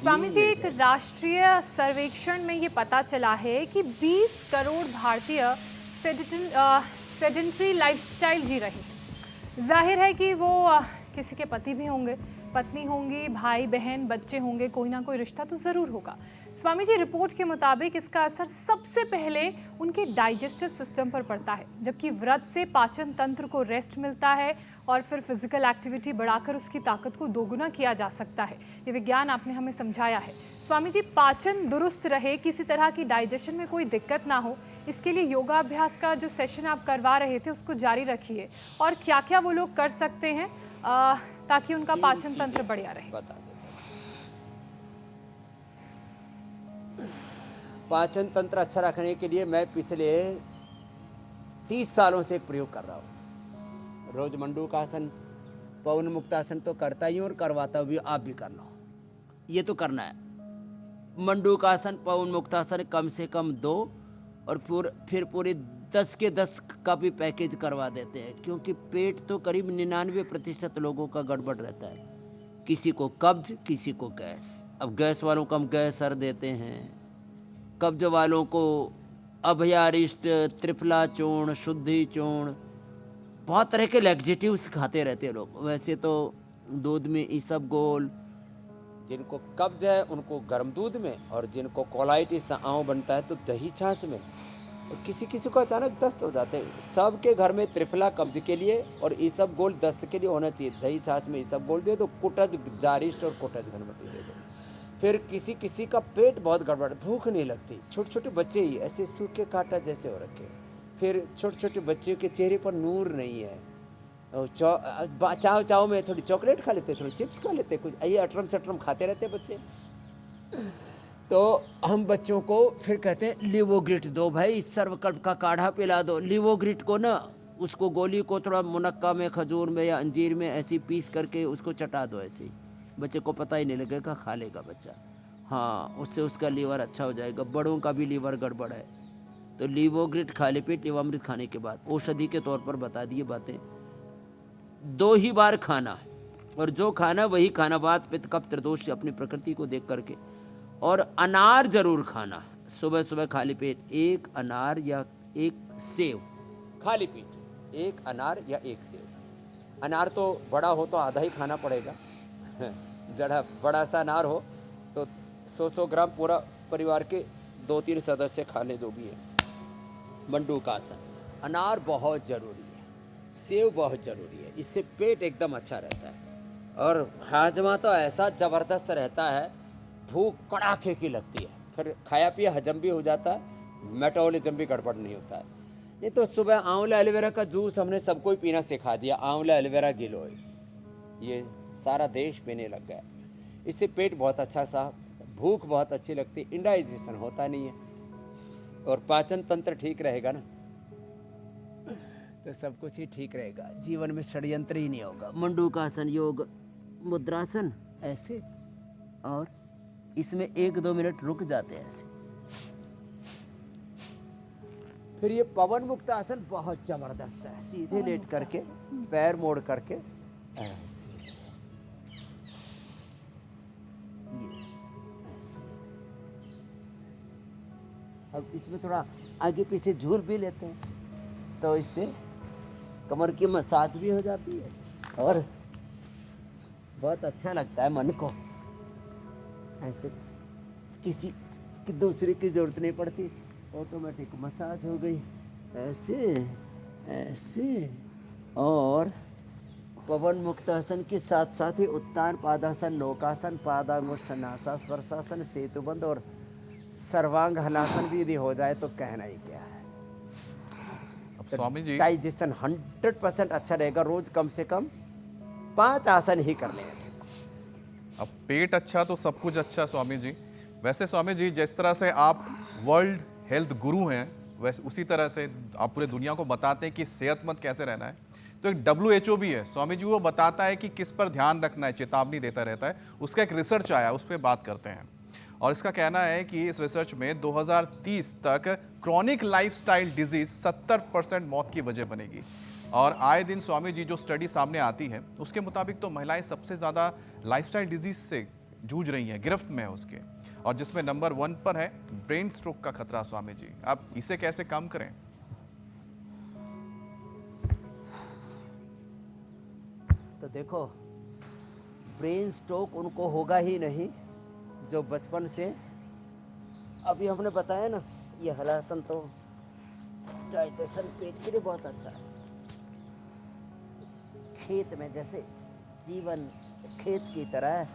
स्वामी जी, एक राष्ट्रीय सर्वेक्षण में ये पता चला है कि 20 करोड़ भारतीय सेडेंटरी लाइफस्टाइल जी रहे हैं। जाहिर है कि वो किसी के पति भी होंगे, पत्नी होंगी, भाई बहन, बच्चे होंगे, कोई ना कोई रिश्ता तो ज़रूर होगा। स्वामी जी, रिपोर्ट के मुताबिक इसका असर सबसे पहले उनके डाइजेस्टिव सिस्टम पर पड़ता है, जबकि व्रत से पाचन तंत्र को रेस्ट मिलता है और फिर फिजिकल एक्टिविटी बढ़ाकर उसकी ताकत को दोगुना किया जा सकता है। ये विज्ञान आपने हमें समझाया है। स्वामी जी, पाचन दुरुस्त रहे, किसी तरह की डाइजेशन में कोई दिक्कत ना हो, इसके लिए योगाभ्यास का जो सेशन आप करवा रहे थे उसको जारी रखिए। और क्या क्या वो लोग कर सकते हैं ताकि उनका पाचन तंत्र बढ़िया रहे? बता देता हूं। पाचन तंत्र अच्छा रखने के लिए मैं पिछले 30 सालों से एक प्रयोग कर रहा हूँ। रोज मंडूकासन, पवन मुक्तासन तो करता ही हूँ और करवाता भी, आप भी करना हो, ये तो करना है। मंडूकासन, पवन मुक्तासन कम से कम 2 और फिर पूरे 10 के 10 का भी पैकेज करवा देते हैं, क्योंकि पेट तो करीब 99% लोगों का गड़बड़ रहता है। किसी को कब्ज, किसी को गैस। अब गैस वालों को हम गैस सर देते हैं, कब्ज वालों को अभयारिष्ट, त्रिफला चूर्ण, शुद्धि चूर्ण, बहुत तरह के लैक्सेटिव्स खाते रहते हैं लोग। वैसे तो दूध में इसबगोल, जिनको कब्ज है उनको गर्म दूध में, और जिनको कोलाइटिस आंव बनता है तो दही छाछ में, और किसी किसी को अचानक दस्त हो जाते हैं। सबके घर में त्रिफला कब्ज के लिए और इसबगोल दस्त के लिए होना चाहिए। दही छाछ में इसबगोल दे दो, कुटज जारिष्ट और कुटज घनमटी दे दो। फिर किसी किसी का पेट बहुत गड़बड़, भूख नहीं लगती, छोटे छोटे बच्चे ही ऐसे सूखे कांटा जैसे हो रखे। फिर छोटे छोटे बच्चों के चेहरे पर नूर नहीं है। चाव चाव में थोड़ी चॉकलेट खा लेते, थोड़ी चिप्स खा लेते, कुछ ये अटरम सटरम खाते रहते बच्चे। तो हम बच्चों को फिर कहते हैं लिवोग्रिट दो भाई, सर्वकल्प का काढ़ा पिला दो। लिवोग्रिट को ना, उसको गोली को थोड़ा मुनक्का में, खजूर में या अंजीर में ऐसी पीस करके उसको चटा दो। ऐसे ही बच्चे को पता ही नहीं लगेगा, खा लेगा बच्चा। हाँ, उससे उसका लीवर अच्छा हो जाएगा। बड़ों का भी लीवर गड़बड़ है तो लिवोग्रिट खाली पेट लिवामृत खाने के बाद औषधि के तौर पर बता दिए बातें। 2 ही बार खाना, और जो खाना वही खाना, वात पित्त कफ त्रिदोष अपनी प्रकृति को देख करके। और अनार जरूर खाना, सुबह सुबह खाली पेट 1 अनार या 1 सेव, खाली पेट 1 अनार या 1 सेव। अनार तो बड़ा हो तो आधा ही खाना पड़ेगा, जरा बड़ा सा अनार हो तो 100 ग्राम पूरा परिवार के 2-3 सदस्य खा लें, जो भी है। मंडूकासन, अनार बहुत ज़रूरी है, सेव बहुत ज़रूरी है, इससे पेट एकदम अच्छा रहता है। और हाजमा तो ऐसा ज़बरदस्त रहता है, भूख कड़ाके की लगती है, फिर खाया पिया हजम भी हो जाता है, मेटाबॉलिज्म भी गड़बड़ नहीं होता है। नहीं तो सुबह आंवला एलोवेरा का जूस हमने सबको ही पीना सिखा दिया, आंवला एलोवेरा गिलोय, ये सारा देश पीने लग गया। इससे पेट बहुत अच्छा साफ, भूख बहुत अच्छी लगती, इंडाइजेशन होता नहीं है, और पाचन तंत्र ठीक रहेगा ना तो सब कुछ ही ठीक रहेगा, जीवन में षड्यंत्र ही नहीं होगा। मंडूकासन, योग मुद्रासन ऐसे, और इसमें 1-2 मिनट रुक जाते हैं ऐसे। फिर ये पवन मुक्त आसन बहुत जबरदस्त है, सीधे लेट करके पैर मोड़ करके ऐसे, अब इसमें थोड़ा आगे पीछे झूल भी लेते हैं तो इससे कमर की मसाज भी हो जाती है और बहुत अच्छा लगता है मन को। ऐसे किसी की दूसरे की जरूरत नहीं पड़ती, ऑटोमेटिक मसाज हो गई ऐसे ऐसे। और पवन मुक्तासन के साथ साथ ही उत्तान पादासन, नौकासन, पादांगुष्ठनासा, स्वरसासन, सेतुबंध और सर्वांग हलासन भी यदि हो जाए तो कहना ही क्या है। अब स्वामी जी, डाइजेशन 100% अच्छा रहेगा। रोज कम से कम 5 आसन ही करने हैं। अब पेट अच्छा तो सब कुछ अच्छा स्वामी जी। वैसे स्वामी जी, जिस तरह से आप वर्ल्ड हेल्थ गुरु हैं, वैसे उसी तरह से आप पूरे दुनिया को बताते हैं कि सेहतमंद कैसे रहना है। तो एक WHO भी है स्वामी जी, वो बताता है कि किस पर ध्यान रखना है, चेतावनी देता रहता है। उसका एक रिसर्च आया, उस पर बात करते हैं। और इसका कहना है कि इस रिसर्च में 2030 तक क्रॉनिक लाइफस्टाइल डिजीज 70% मौत की वजह बनेगी। और आए दिन स्वामी जी जो स्टडी सामने आती है उसके मुताबिक तो महिलाएं सबसे ज़्यादा लाइफस्टाइल डिजीज से जूझ रही हैं, गिरफ्त में है उसके, और जिसमें नंबर 1 पर है ब्रेन स्ट्रोक का खतरा। स्वामी जी, आप इसे कैसे कम करें? तो देखो, ब्रेन स्ट्रोक उनको होगा ही नहीं जो बचपन से, अभी हमने बताया ना, ये हलासन तो डाइजेशन पेट के लिए बहुत अच्छा है। खेत में जैसे जीवन खेत की तरह है,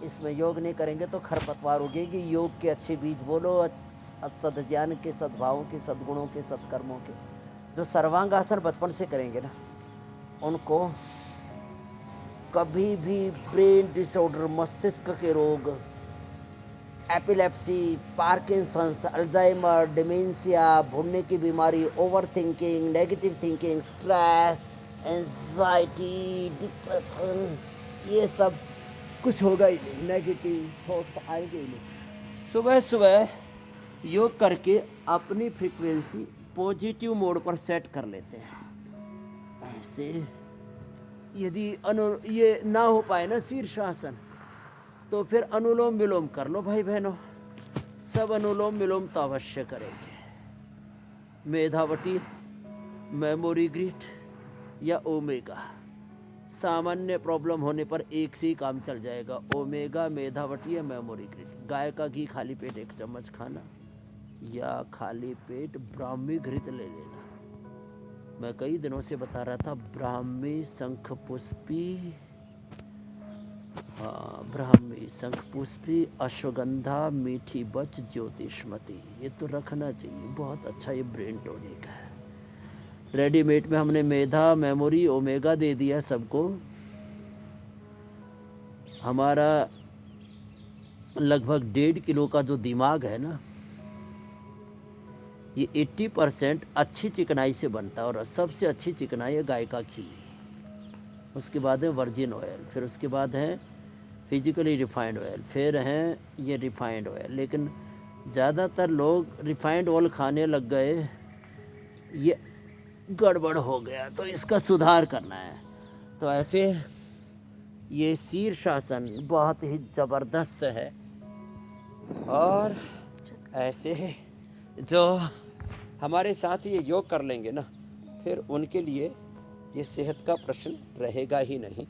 इसमें योग नहीं करेंगे तो खरपतवार उगेगी। योग के अच्छे बीज बोलो, सद्ज्ञान के, सद्भावों के, सद्गुणों के, सत्कर्मों के। जो सर्वांगासन बचपन से करेंगे ना, उनको कभी भी ब्रेन डिसऑर्डर, मस्तिष्क के रोग, एपिलेप्सी, पार्किंसंस, अल्जाइमर, डिमेंशिया, भूलने की बीमारी, over thinking, negative thinking, stress, anxiety, depression, ये सब कुछ होगा ही नहीं। नेगेटिव थॉट आएंगे ही नहीं। सुबह सुबह योग करके अपनी फ्रीक्वेंसी पॉजिटिव मोड पर सेट कर लेते हैं। ऐसे यदि ये ना हो पाए ना शीर्षासन, तो फिर अनुलोम विलोम कर लो भाई बहनों। सब अनुलोम विलोम तो अवश्य करेंगे। मेधावटी, मेमोरी ग्रिड या ओमेगा, सामान्य प्रॉब्लम होने पर एक से ही काम चल जाएगा। ओमेगा, मेधावटी या मेमोरी ग्रिड। गाय का घी खाली पेट 1 चम्मच खाना, या खाली पेट ब्राह्मी घृत ले लेना। मैं कई दिनों से बता रहा था, ब्राह्मी, शंख पुष्पी, ब्राह्मी, शंख पुष्पी, अश्वगंधा, मीठी बच, ज्योतिषमती, ये तो रखना चाहिए। बहुत अच्छा ये ब्रेन टॉनिक है। रेडीमेड में हमने मेधा, मेमोरी, ओमेगा दे दिया सबको। हमारा लगभग 1.5 किलो का जो दिमाग है ना, ये 80% अच्छी चिकनाई से बनता है, और सबसे अच्छी चिकनाई है गाय का घी। उसके बाद है वर्जिन ऑयल, फिर उसके बाद है फिजिकली रिफाइंड ऑयल, फिर हैं ये रिफाइंड ऑयल। लेकिन ज़्यादातर लोग रिफाइंड ऑयल खाने लग गए, ये गड़बड़ हो गया, तो इसका सुधार करना है। तो ऐसे ये शीर्षासन बहुत ही ज़बरदस्त है, और ऐसे जो हमारे साथ ये योग कर लेंगे ना, फिर उनके लिए ये सेहत का प्रश्न रहेगा ही नहीं।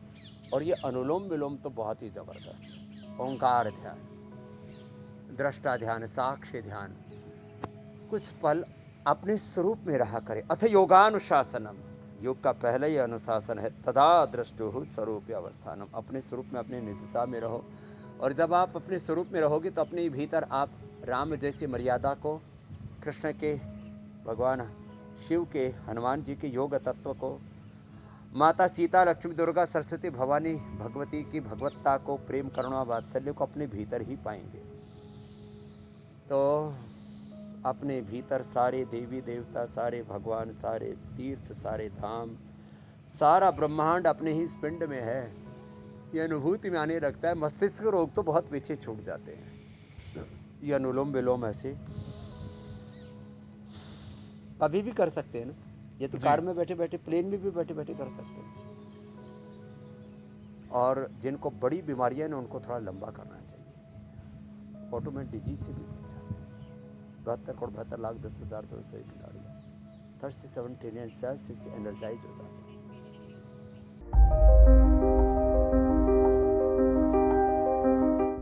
और ये अनुलोम विलोम तो बहुत ही ज़बरदस्त है। ओंकार ध्यान, दृष्टा ध्यान, साक्ष्य ध्यान, कुछ पल अपने स्वरूप में रहा करें। अथ योगानुशासनम, योग का पहला ही अनुशासन है, तदा दृष्टु स्वरूप अवस्थानम। अपने स्वरूप में, अपने निजता में रहो। और जब आप अपने स्वरूप में रहोगे तो अपने भीतर आप राम जैसी मर्यादा को, कृष्ण के, भगवान शिव के, हनुमान जी के योग तत्व को, माता सीता, लक्ष्मी, दुर्गा, सरस्वती, भवानी, भगवती की भगवत्ता को, प्रेम, करुणा, वात्सल्य को अपने भीतर ही पाएंगे। तो अपने भीतर सारे देवी देवता, सारे भगवान, सारे तीर्थ, सारे धाम, सारा ब्रह्मांड अपने ही पिंड में है। ये अनुभूति में आने लगता है। मस्तिष्क रोग तो बहुत पीछे छूट जाते हैं। ये अनुलोम विलोम ऐसे कभी भी कर सकते हैं ना। ये तो कार में बैठे बैठे, प्लेन में भी बैठे बैठे कर सकते हैं। और जिनको बड़ी बीमारियां हैं उनको थोड़ा लंबा करना चाहिए। ऑटोमेट डिजीज से भी बचा 72 करोड़ 72 लाख 10,000 200 बीमारियाँ 37 ट्रिलियन सेल्स इससे एनर्जाइज हो जाते हैं।